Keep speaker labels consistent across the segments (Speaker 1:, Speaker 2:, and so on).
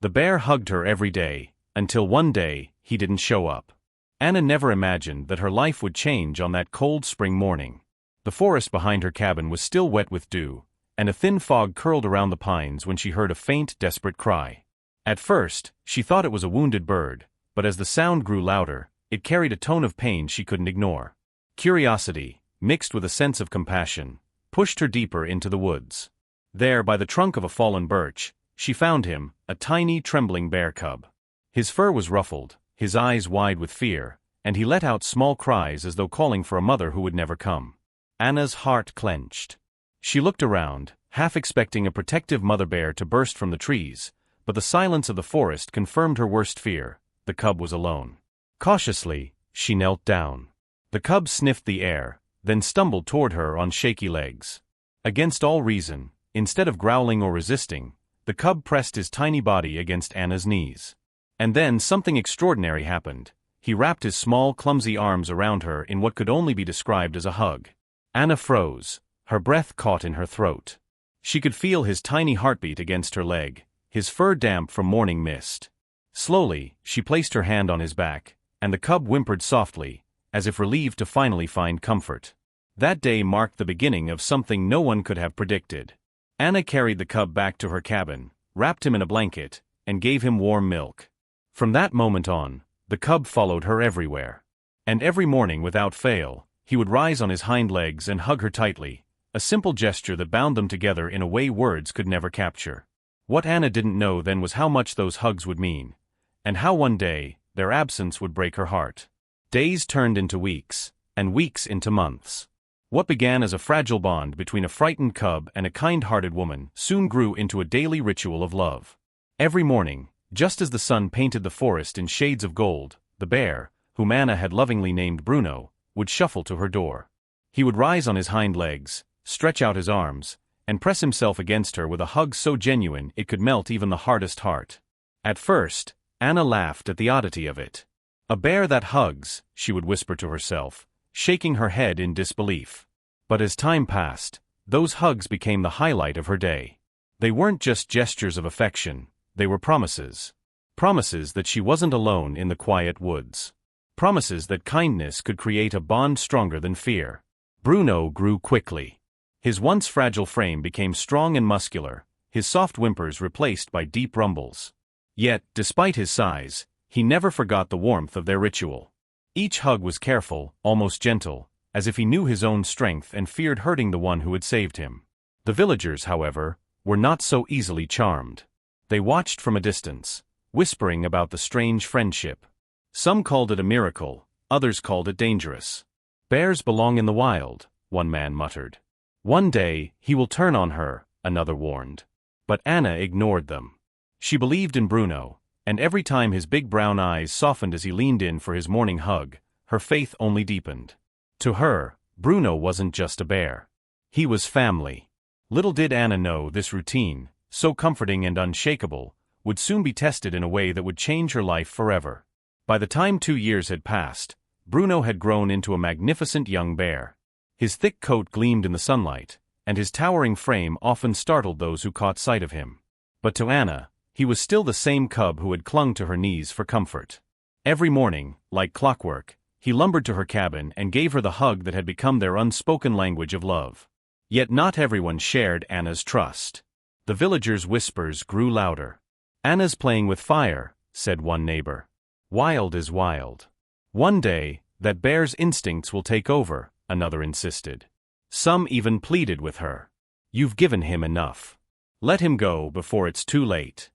Speaker 1: The bear hugged her every day, until one day, he didn't show up. Anna never imagined that her life would change on that cold spring morning. The forest behind her cabin was still wet with dew, and a thin fog curled around the pines when she heard a faint, desperate cry. At first, she thought it was a wounded bird, but as the sound grew louder, it carried a tone of pain she couldn't ignore. Curiosity, mixed with a sense of compassion, pushed her deeper into the woods. There, by the trunk of a fallen birch, she found him, a tiny, trembling bear cub. His fur was ruffled, his eyes wide with fear, and he let out small cries as though calling for a mother who would never come. Anna's heart clenched. She looked around, half expecting a protective mother bear to burst from the trees, but the silence of the forest confirmed her worst fear: the cub was alone. Cautiously, she knelt down. The cub sniffed the air, then stumbled toward her on shaky legs. Against all reason, instead of growling or resisting, the cub pressed his tiny body against Anna's knees. And then something extraordinary happened. He wrapped his small, clumsy arms around her in what could only be described as a hug. Anna froze, her breath caught in her throat. She could feel his tiny heartbeat against her leg, his fur damp from morning mist. Slowly, she placed her hand on his back, and the cub whimpered softly, as if relieved to finally find comfort. That day marked the beginning of something no one could have predicted. Anna carried the cub back to her cabin, wrapped him in a blanket, and gave him warm milk. From that moment on, the cub followed her everywhere. And every morning without fail, he would rise on his hind legs and hug her tightly, a simple gesture that bound them together in a way words could never capture. What Anna didn't know then was how much those hugs would mean, and how one day, their absence would break her heart. Days turned into weeks, and weeks into months. What began as a fragile bond between a frightened cub and a kind-hearted woman soon grew into a daily ritual of love. Every morning, just as the sun painted the forest in shades of gold, the bear, whom Anna had lovingly named Bruno, would shuffle to her door. He would rise on his hind legs, stretch out his arms, and press himself against her with a hug so genuine it could melt even the hardest heart. At first, Anna laughed at the oddity of it. "A bear that hugs," she would whisper to herself, shaking her head in disbelief. But as time passed, those hugs became the highlight of her day. They weren't just gestures of affection, they were promises. Promises that she wasn't alone in the quiet woods. Promises that kindness could create a bond stronger than fear. Bruno grew quickly. His once fragile frame became strong and muscular, his soft whimpers replaced by deep rumbles. Yet, despite his size, he never forgot the warmth of their ritual. Each hug was careful, almost gentle, as if he knew his own strength and feared hurting the one who had saved him. The villagers, however, were not so easily charmed. They watched from a distance, whispering about the strange friendship. Some called it a miracle, others called it dangerous. "Bears belong in the wild," one man muttered. "One day, he will turn on her," another warned. But Anna ignored them. She believed in Bruno, and every time his big brown eyes softened as he leaned in for his morning hug, her faith only deepened. To her, Bruno wasn't just a bear. He was family. Little did Anna know this routine, so comforting and unshakable, would soon be tested in a way that would change her life forever. By the time 2 years had passed, Bruno had grown into a magnificent young bear. His thick coat gleamed in the sunlight, and his towering frame often startled those who caught sight of him. But to Anna, he was still the same cub who had clung to her knees for comfort. Every morning, like clockwork, he lumbered to her cabin and gave her the hug that had become their unspoken language of love. Yet not everyone shared Anna's trust. The villagers' whispers grew louder. "Anna's playing with fire," said one neighbor. "Wild is wild. One day, that bear's instincts will take over," another insisted. Some even pleaded with her. "You've given him enough. Let him go before it's too late."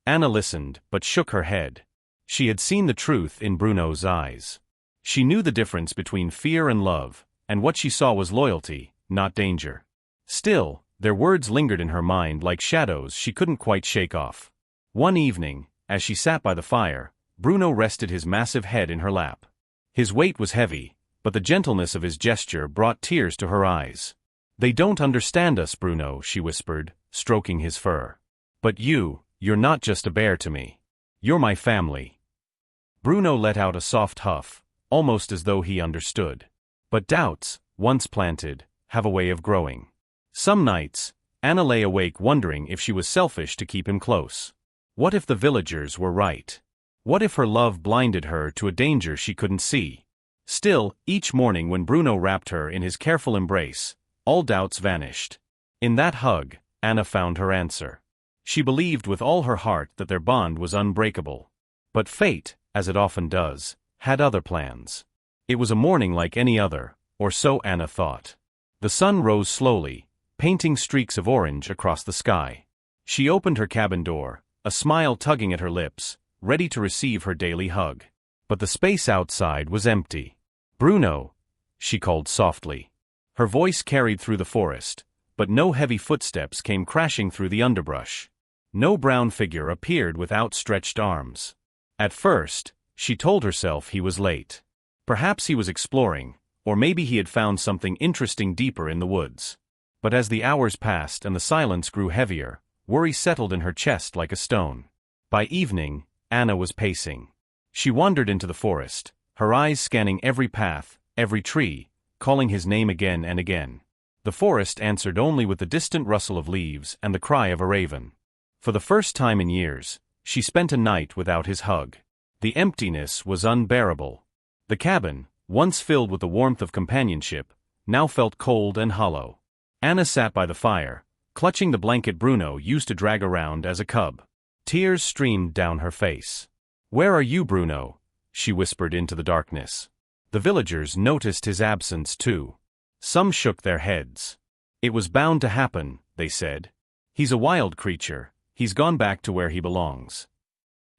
Speaker 1: Anna listened, but shook her head. She had seen the truth in Bruno's eyes. She knew the difference between fear and love, and what she saw was loyalty, not danger. Still, their words lingered in her mind like shadows she couldn't quite shake off. One evening, as she sat by the fire, Bruno rested his massive head in her lap. His weight was heavy, but the gentleness of his gesture brought tears to her eyes. "They don't understand us, Bruno," she whispered, stroking his fur. "But you're not just a bear to me. You're my family." Bruno let out a soft huff, almost as though he understood. But doubts, once planted, have a way of growing. Some nights, Anna lay awake wondering if she was selfish to keep him close. What if the villagers were right? What if her love blinded her to a danger she couldn't see? Still, each morning when Bruno wrapped her in his careful embrace, all doubts vanished. In that hug, Anna found her answer. She believed with all her heart that their bond was unbreakable. But fate, as it often does, had other plans. It was a morning like any other, or so Anna thought. The sun rose slowly, painting streaks of orange across the sky. She opened her cabin door, a smile tugging at her lips, ready to receive her daily hug. But the space outside was empty. "Bruno," she called softly. Her voice carried through the forest, but no heavy footsteps came crashing through the underbrush. No brown figure appeared with outstretched arms. At first, she told herself he was late. Perhaps he was exploring, or maybe he had found something interesting deeper in the woods. But as the hours passed and the silence grew heavier, worry settled in her chest like a stone. By evening, Anna was pacing. She wandered into the forest, her eyes scanning every path, every tree, calling his name again and again. The forest answered only with the distant rustle of leaves and the cry of a raven. For the first time in years, she spent a night without his hug. The emptiness was unbearable. The cabin, once filled with the warmth of companionship, now felt cold and hollow. Anna sat by the fire, clutching the blanket Bruno used to drag around as a cub. Tears streamed down her face. "Where are you, Bruno?" she whispered into the darkness. The villagers noticed his absence too. Some shook their heads. "It was bound to happen," they said. "He's a wild creature, he's gone back to where he belongs."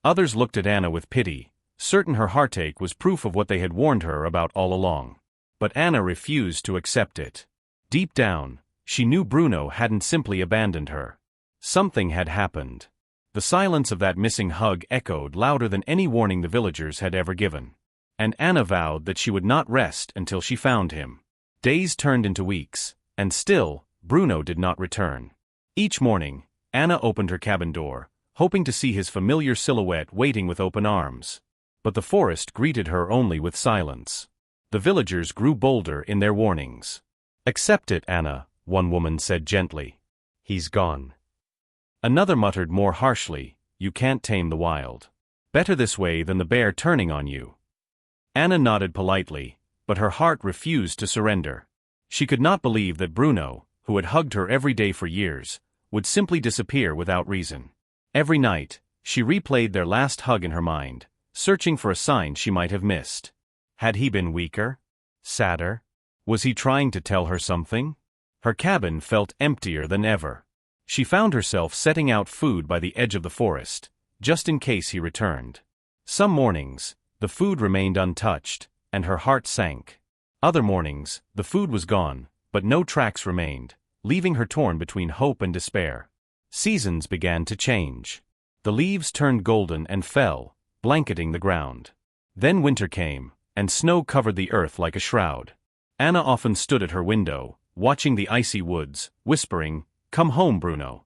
Speaker 1: Others looked at Anna with pity, certain her heartache was proof of what they had warned her about all along. But Anna refused to accept it. Deep down, she knew Bruno hadn't simply abandoned her. Something had happened. The silence of that missing hug echoed louder than any warning the villagers had ever given. And Anna vowed that she would not rest until she found him. Days turned into weeks, and still, Bruno did not return. Each morning, Anna opened her cabin door, hoping to see his familiar silhouette waiting with open arms. But the forest greeted her only with silence. The villagers grew bolder in their warnings. "Accept it, Anna," one woman said gently. "He's gone." Another muttered more harshly, "You can't tame the wild. Better this way than the bear turning on you." Anna nodded politely, but her heart refused to surrender. She could not believe that Bruno, who had hugged her every day for years, would simply disappear without reason. Every night, she replayed their last hug in her mind, searching for a sign she might have missed. Had he been weaker? Sadder? Was he trying to tell her something? Her cabin felt emptier than ever. She found herself setting out food by the edge of the forest, just in case he returned. Some mornings, the food remained untouched, and her heart sank. Other mornings, the food was gone, but no tracks remained, leaving her torn between hope and despair. Seasons began to change. The leaves turned golden and fell, blanketing the ground. Then winter came, and snow covered the earth like a shroud. Anna often stood at her window, watching the icy woods, whispering, "Come home, Bruno."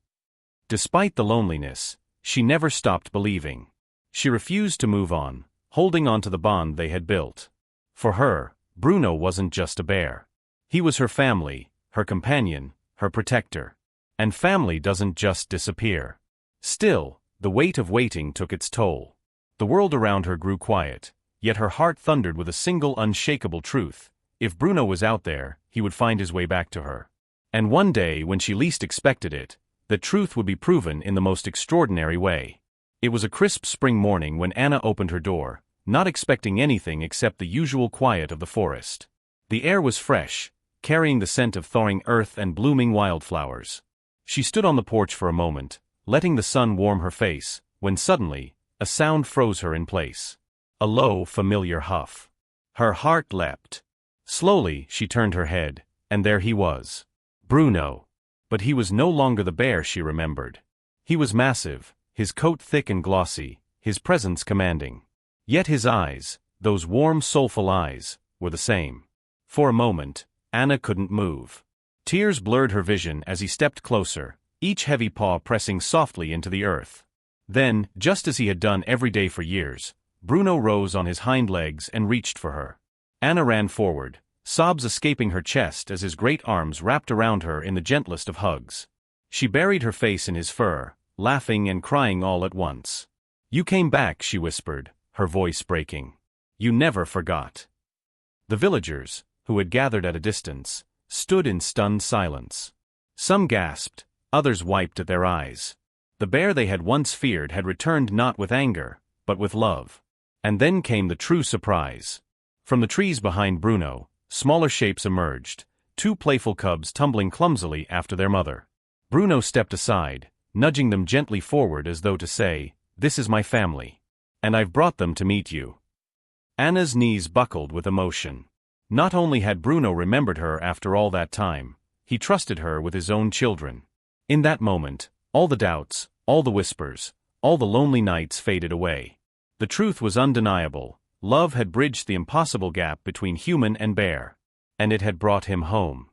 Speaker 1: Despite the loneliness, she never stopped believing. She refused to move on, holding on to the bond they had built. For her, Bruno wasn't just a bear. He was her family, her companion, her protector. And family doesn't just disappear. Still, the weight of waiting took its toll. The world around her grew quiet, yet her heart thundered with a single unshakable truth. If Bruno was out there, he would find his way back to her. And one day, when she least expected it, the truth would be proven in the most extraordinary way. It was a crisp spring morning when Anna opened her door, not expecting anything except the usual quiet of the forest. The air was fresh, carrying the scent of thawing earth and blooming wildflowers. She stood on the porch for a moment, letting the sun warm her face, when suddenly, a sound froze her in place. A low, familiar huff. Her heart leapt. Slowly, she turned her head, and there he was. Bruno. But he was no longer the bear she remembered. He was massive, his coat thick and glossy, his presence commanding. Yet his eyes, those warm, soulful eyes, were the same. For a moment, Anna couldn't move. Tears blurred her vision as he stepped closer, each heavy paw pressing softly into the earth. Then, just as he had done every day for years, Bruno rose on his hind legs and reached for her. Anna ran forward, sobs escaping her chest as his great arms wrapped around her in the gentlest of hugs. She buried her face in his fur, laughing and crying all at once. "You came back," she whispered, her voice breaking. "You never forgot." The villagers, who had gathered at a distance, stood in stunned silence. Some gasped, others wiped at their eyes. The bear they had once feared had returned not with anger, but with love. And then came the true surprise. From the trees behind Bruno, smaller shapes emerged, two playful cubs tumbling clumsily after their mother. Bruno stepped aside, nudging them gently forward as though to say, "This is my family. And I've brought them to meet you." Anna's knees buckled with emotion. Not only had Bruno remembered her after all that time, he trusted her with his own children. In that moment, all the doubts, all the whispers, all the lonely nights faded away. The truth was undeniable. Love had bridged the impossible gap between human and bear. And it had brought him home.